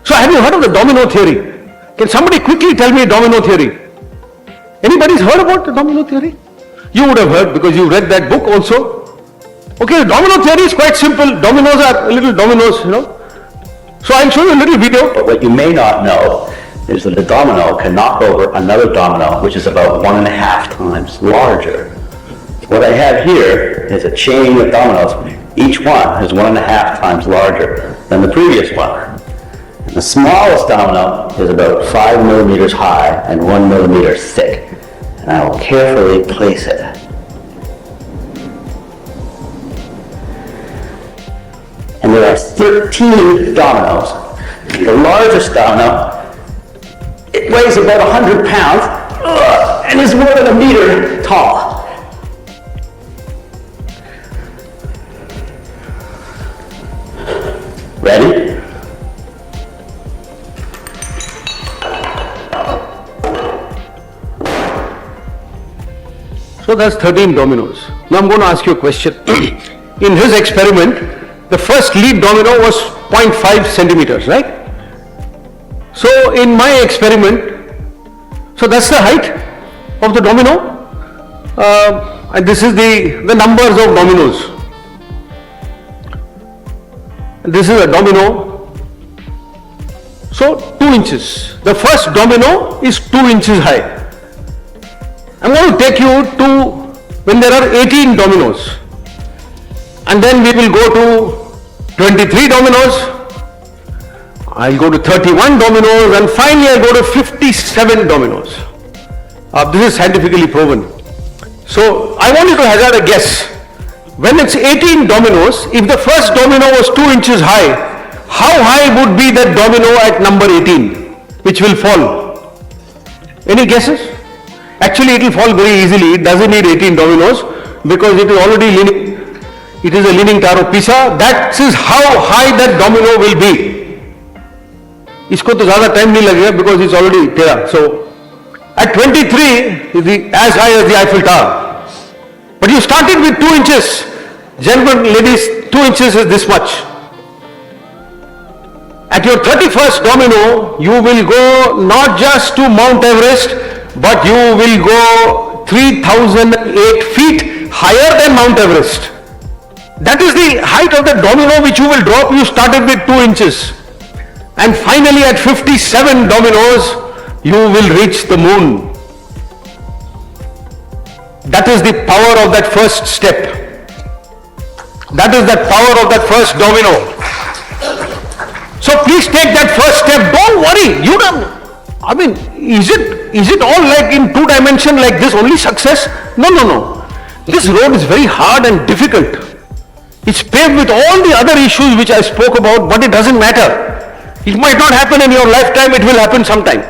So have you heard of the domino theory? Can somebody quickly tell me domino theory? Anybody's heard about the domino theory? You would have heard because you read that book also. Okay, the domino theory is quite simple. Dominoes are little dominoes, So I'll show you a little video. But what you may not know is that a domino can knock over another domino which is about 1.5 times larger. What I have here is a chain of dominoes. Each one is 1.5 times larger than the previous one. And the smallest domino is about 5 millimeters high and 1 millimeter thick. And I will carefully place it. And there are 13 dominoes. The largest domino, it weighs about 100 pounds and is more than 1 meter tall. Ready? So that's 13 dominoes. Now I'm going to ask you a question. In his experiment, the first lead domino was 0.5 centimeters, right? So in my experiment, so that's the height of the domino. And this is the numbers of dominoes. This is a domino. So 2 inches. The first domino is 2 inches high. I'm going to take you to when there are 18 dominoes. And then we will go to 23 dominoes. I'll go to 31 dominoes and finally I'll go to 57 dominoes. This is scientifically proven. So I want you to hazard a guess. When it's 18 dominoes, if the first domino was 2 inches high, how high would be that domino at number 18, which will fall? Any guesses? Actually, it will fall very easily. It doesn't need 18 dominoes because it is already leaning. It is a leaning tower of Pisa. That is how high that domino will be. इसको तो ज़्यादा time नहीं लगेगा because it's already टेढ़ा. So at 23 is as high as the Eiffel Tower. But you started with 2 inches. Gentlemen, ladies, 2 inches is this much. At your 31st domino, you will go not just to Mount Everest, but you will go 3008 feet higher than Mount Everest. That is the height of the domino which you will drop. You started with 2 inches. And finally at 57 dominoes, you will reach the moon. That is the power of that first step. That is the power of that first domino. So please take that first step. Don't worry. You don't. I mean, is it all like in 2 dimension like this only success? No. This road is very hard and difficult. It's paved with all the other issues which I spoke about, but it doesn't matter. It might not happen in your lifetime, it will happen sometime.